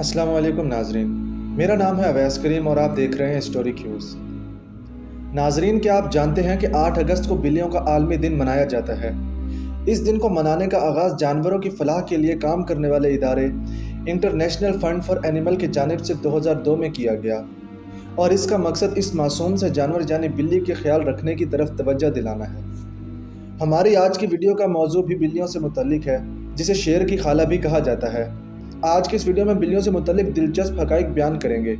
अस्सलाम वालेकुम नाजरीन, मेरा नाम है अवैस करीम और आप देख रहे हैं स्टोरी क्यूज़। नाजरीन, क्या आप जानते हैं कि 8 अगस्त को बिल्लियों का आलमी दिन मनाया जाता है। इस दिन को मनाने का आगाज़ जानवरों की फलाह के लिए काम करने वाले इदारे इंटरनेशनल फंड फॉर एनिमल की जानिब से 2002 में किया गया और इसका मकसद इस मासूम से जानवर यानी बिल्ली के ख्याल रखने की तरफ तवज्जो दिलाना है। हमारी आज की वीडियो का मौजू भी बिल्लियों से मुतल्लिक है, जिसे शेर की खाला भी कहा जाता है। आज की इस वीडियो में बिल्लियों से मुतल्लिक दिलचस्प हक़ाइक़ बयान करेंगे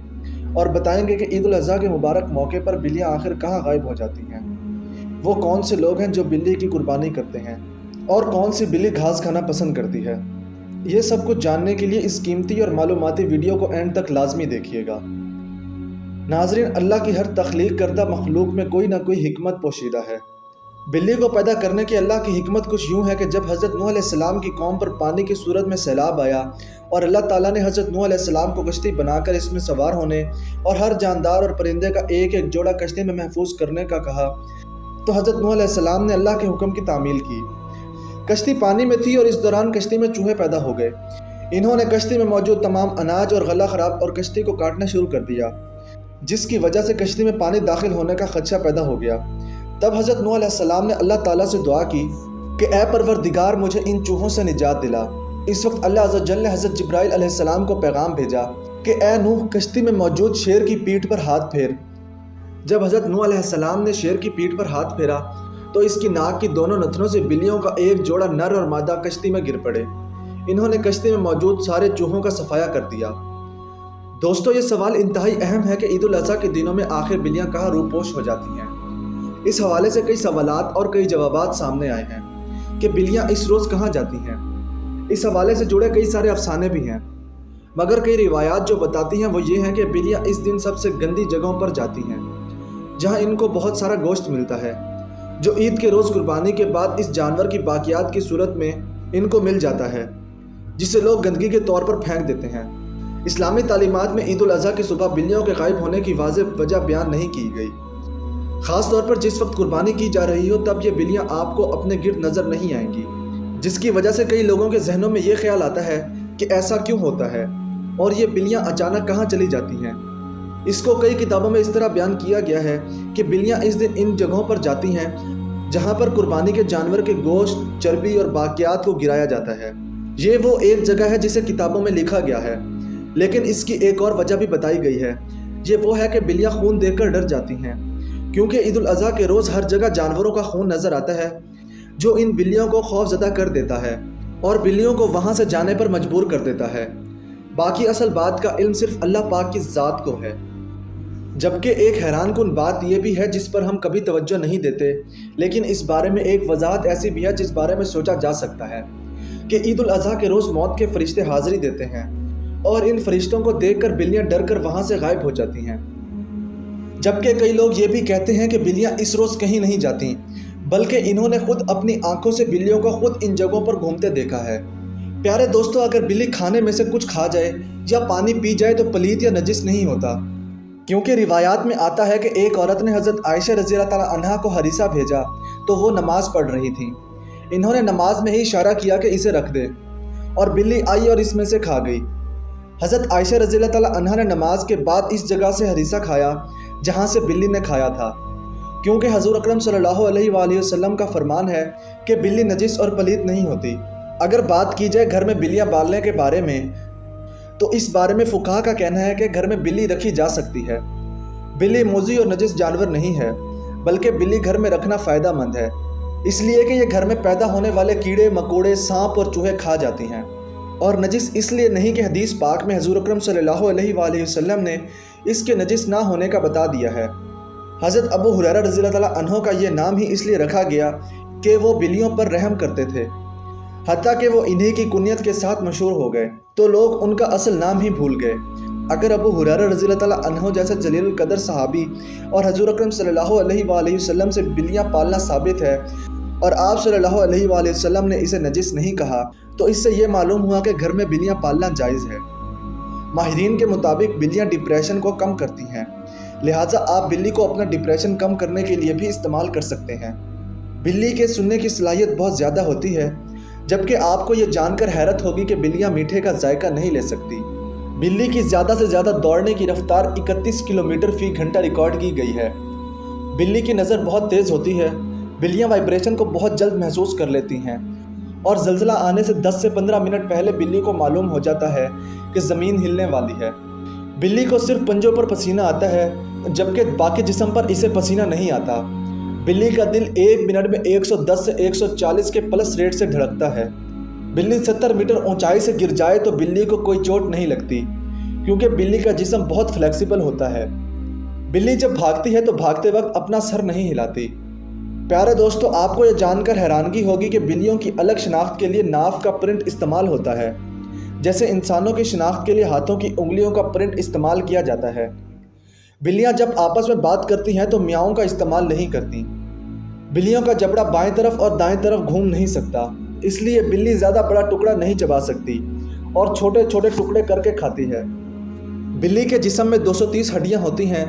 और बताएंगे कि ईद उल अज़हा के मुबारक मौके पर बिल्लियाँ आखिर कहाँ गायब हो जाती हैं, वो कौन से लोग हैं जो बिल्ली की कुर्बानी करते हैं और कौन सी बिल्ली घास खाना पसंद करती है। ये सब कुछ जानने के लिए इस कीमती और मालूमाती वीडियो को एंड तक लाजमी देखिएगा। नाज़रीन, अल्लाह की हर तख्लीक करदा मखलूक में कोई ना कोई हिकमत पोशीदा है। बिल्ली को पैदा करने की अल्लाह की हिकमत कुछ यूँ है कि जब हज़रत नूह अलैहिस्सलाम की कौम पर पानी की सूरत में सैलाब आया और अल्लाह ताला ने हज़रत नूह अलैहिस्सलाम को कश्ती बनाकर इसमें सवार होने और हर जानदार और परिंदे का एक एक जोड़ा कश्ती में महफूज करने का कहा, तो हज़रत नूह अलैहिस्सलाम ने अल्लाह के हुक्म की तामील की। कश्ती पानी में थी और इस दौरान कश्ती में चूहे पैदा हो गए। इन्होंने कश्ती में मौजूद तमाम अनाज और गला ख़राब और कश्ती को काटना शुरू कर दिया, जिसकी वजह से कश्ती में पानी दाखिल होने का खदशा पैदा हो गया। तब हज़रत नूह अलैहिस्सलाम ने अल्लाह ताला से दुआ की कि ए परवरदिगार, मुझे इन चूहों से निजात दिला। इस वक्त अल्लाह अज़्ज़ा वजल ने हज़रत जिब्राइल अलैहिस्सलाम को पैगाम भेजा कि ए नूह, कश्ती में मौजूद शेर की पीठ पर हाथ फेर। जब हज़रत नूह अलैहिस्सलाम ने शेर की पीठ पर हाथ फेरा तो इसकी नाक की दोनों नथनों से बिल्लियों का एक जोड़ा नर और मादा कश्ती में गिर पड़े। इन्होंने कश्ती में मौजूद सारे चूहों का सफाया कर दिया। दोस्तों, ये सवाल इंतहाई अहम है कि ईद उल अज़हा के दिनों में आखिर बिल्लियाँ कहाँ रूपोश हो जाती हैं। इस हवाले से कई सवालात और कई जवाबात सामने आए हैं कि बिल्लियाँ इस रोज़ कहाँ जाती हैं। इस हवाले से जुड़े कई सारे अफसाने भी हैं, मगर कई रिवायात जो बताती हैं वो ये हैं कि बिल्लियाँ इस दिन सबसे गंदी जगहों पर जाती हैं, जहाँ इनको बहुत सारा गोश्त मिलता है, जो ईद के रोज़ कुर्बानी के बाद इस जानवर की बाकियात की सूरत में इनको मिल जाता है, जिसे लोग गंदगी के तौर पर फेंक देते हैं। इस्लामी तालीमात में ईद उल अज़हा की सुबह बिल्लियों के गायब होने की वाज़ेह वजह बयान नहीं की गई। ख़ास तौर पर जिस वक्त कुर्बानी की जा रही हो तब ये बिल्लियाँ आपको अपने गिर्द नज़र नहीं आएंगी, जिसकी वजह से कई लोगों के जहनों में ये ख्याल आता है कि ऐसा क्यों होता है और ये बिल्लियाँ अचानक कहाँ चली जाती हैं। इसको कई किताबों में इस तरह बयान किया गया है कि बिल्लियाँ इस दिन इन जगहों पर जाती हैं जहाँ पर कुर्बानी के जानवर के गोश्त, चर्बी और बाकियात को गिराया जाता है। ये वो एक जगह है जिसे किताबों में लिखा गया है, लेकिन इसकी एक और वजह भी बताई गई है। ये वो है कि बिल्लियाँ खून देखकर डर जाती हैं, क्योंकि ईद उल अज़हा के रोज़ हर जगह जानवरों का खून नज़र आता है, जो इन बिल्लियों को खौफज़दा कर देता है और बिल्लियों को वहाँ से जाने पर मजबूर कर देता है। बाकी असल बात का इल्म सिर्फ अल्लाह पाक की ज़ात को है। जबकि एक हैरानकुन बात यह भी है जिस पर हम कभी तवज्जो नहीं देते, लेकिन इस बारे में एक वजाहत ऐसी भी है जिस बारे में सोचा जा सकता है कि ईद उल अज़हा के रोज़ मौत के फरिश्ते हाज़िरी देते हैं और इन फरिश्तों को देखकर बिल्लियाँ डर कर वहाँ से गायब हो जाती हैं। जबकि कई लोग ये भी कहते हैं कि बिल्लियाँ इस रोज़ कहीं नहीं जाती, बल्कि इन्होंने खुद अपनी आंखों से बिल्लियों को खुद इन जगहों पर घूमते देखा है। प्यारे दोस्तों, अगर बिल्ली खाने में से कुछ खा जाए या पानी पी जाए तो पलीत या नजिस नहीं होता, क्योंकि रिवायात में आता है कि एक औरत ने हज़रत आयशा रज़ी अल्लाह ताला अन्हा को हरीसा भेजा तो वो नमाज पढ़ रही थी। इन्होंने नमाज में ही इशारा किया कि इसे रख दे और बिल्ली आई और इसमें से खा गई। हज़रत आयशा रज़ी अल्लाह ताला अन्हा ने नमाज के बाद इस जगह से हरीसा खाया जहाँ से बिल्ली ने खाया था, क्योंकि हज़ूर अकरम सल्लल्लाहु अलैहि वसल्लम का फरमान है कि बिल्ली नजिस और पलीत नहीं होती। अगर बात की जाए घर में बिल्लियाँ पालने के बारे में, तो इस बारे में फुकाहा का कहना है कि घर में बिल्ली रखी जा सकती है। बिल्ली मोज़ी और नजिस जानवर नहीं है, बल्कि बिल्ली घर में रखना फ़ायदा मंद है, इसलिए कि ये घर में पैदा होने वाले कीड़े मकोड़े, सांप और चूहे खा जाती हैं। और नजिस इसलिए नहीं कि हदीस पाक में हज़ूर अकरम सल्लल्लाहु अलैहि वसल्लम ने इसके नजिस ना होने का बता दिया है। हज़रत अबू हुरैरा रज़ी अल्लाह ताला अन्हु का ये नाम ही इसलिए रखा गया कि वो बिल्लियों पर रहम करते थे, हत्ता कि वो इन्हीं की कुनियत के साथ मशहूर हो गए तो लोग उनका असल नाम ही भूल गए। अगर अबू हुरैरा रज़ी अल्लाह ताला अन्हु जैसे जलील कदर सहाबी और हज़ूर अकरम सल्लल्लाहु अलैहि वसल्लम से बिल्लियाँ पालना साबित है और आप सल्लल्लाहु अलैहि वसल्लम ने इसे नजिस नहीं कहा, तो इससे ये मालूम हुआ कि घर में बिल्लियाँ पालना जायज़ है। माहिरीन के मुताबिक बिल्लियाँ डिप्रेशन को कम करती हैं, लिहाजा आप बिल्ली को अपना डिप्रेशन कम करने के लिए भी इस्तेमाल कर सकते हैं। बिल्ली के सुनने की सलाहियत बहुत ज़्यादा होती है, जबकि आपको ये जानकर हैरत होगी कि बिल्लियाँ मीठे का जायका नहीं ले सकती। बिल्ली की ज़्यादा से ज़्यादा दौड़ने की रफ्तार 31 किलोमीटर फी घंटा रिकॉर्ड की गई है। बिल्ली की नज़र बहुत तेज़ होती है। बिल्लियाँ वाइब्रेशन को बहुत जल्द महसूस कर लेती हैं और ज़लज़ला आने से 10 से 15 मिनट पहले बिल्ली को मालूम हो जाता है कि ज़मीन हिलने वाली है। बिल्ली को सिर्फ पंजों पर पसीना आता है, जबकि बाकी जिस्म पर इसे पसीना नहीं आता। बिल्ली का दिल 1 मिनट में 110 से 140 के पल्स रेट से धड़कता है। बिल्ली 70 मीटर ऊंचाई से गिर जाए तो बिल्ली को कोई चोट नहीं लगती, क्योंकि बिल्ली का जिस्म बहुत फ्लेक्सिबल होता है। बिल्ली जब भागती है तो भागते वक्त अपना सर नहीं हिलाती। प्यारे दोस्तों, आपको यह जानकर हैरानगी होगी कि बिल्लियों की अलग शनाख्त के लिए नाक का प्रिंट इस्तेमाल होता है, जैसे इंसानों की शनाख्त के लिए हाथों की उंगलियों का प्रिंट इस्तेमाल किया जाता है। बिल्लियां जब आपस में बात करती हैं तो मियाओं का इस्तेमाल नहीं करती। बिल्लियों का जबड़ा बाएं तरफ और दाएं तरफ घूम नहीं सकता, इसलिए बिल्ली ज़्यादा बड़ा टुकड़ा नहीं चबा सकती और छोटे छोटे टुकड़े करके खाती है। बिल्ली के जिस्म में 230 हड्डियां होती हैं।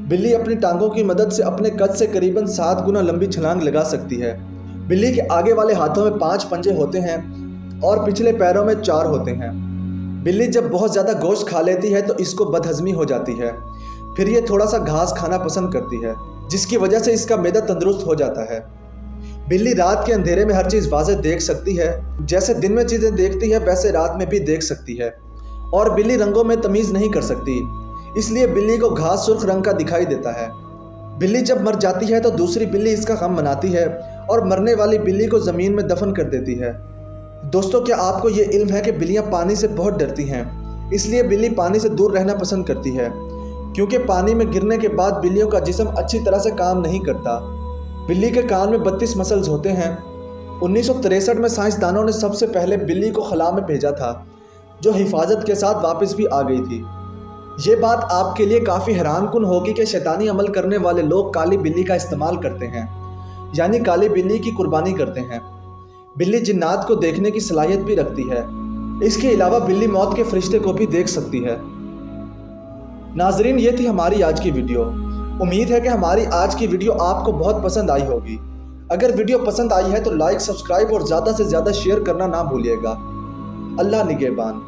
बिल्ली अपनी टांगों की मदद से अपने कद से करीबन 7 गुना लंबी छलांग लगा सकती है। बिल्ली के आगे वाले हाथों में 5 पंजे होते हैं और पिछले पैरों में 4 होते हैं। बिल्ली जब बहुत ज़्यादा गोश्त खा लेती है तो इसको बदहज़मी हो जाती है। फिर ये थोड़ा सा घास खाना पसंद करती है, जिसकी वजह से इसका मैदा तंदुरुस्त हो जाता है। बिल्ली रात के अंधेरे में हर चीज़ वाज़ेह देख सकती है। जैसे दिन में चीज़ें देखती है वैसे रात में भी देख सकती है। और बिल्ली रंगों में तमीज़ नहीं कर सकती, इसलिए बिल्ली को घास सुर्ख रंग का दिखाई देता है। बिल्ली जब मर जाती है तो दूसरी बिल्ली इसका गम मनाती है और मरने वाली बिल्ली को ज़मीन में दफन कर देती है। दोस्तों, क्या आपको ये इल्म है कि बिल्लियाँ पानी से बहुत डरती हैं, इसलिए बिल्ली पानी से दूर रहना पसंद करती है, क्योंकि पानी में गिरने के बाद बिल्लियों का जिस्म अच्छी तरह से काम नहीं करता। बिल्ली के कान में 32 मसल्स होते हैं। 1963 में साइंसदानों ने सबसे पहले बिल्ली को खला में भेजा था, जो हिफाजत के साथ वापस भी आ गई थी। ये बात आपके लिए काफ़ी हैरानकुन होगी कि शैतानी अमल करने वाले लोग काली बिल्ली का इस्तेमाल करते हैं, यानी काली बिल्ली की कुर्बानी करते हैं। बिल्ली जिन्नात को देखने की सलाहियत भी रखती है। इसके अलावा बिल्ली मौत के फरिश्ते को भी देख सकती है। नाजरीन, ये थी हमारी आज की वीडियो। उम्मीद है कि हमारी आज की वीडियो आपको बहुत पसंद आई होगी। अगर वीडियो पसंद आई है तो लाइक, सब्सक्राइब और ज़्यादा से ज़्यादा शेयर करना ना भूलिएगा। अल्लाह निगहबान।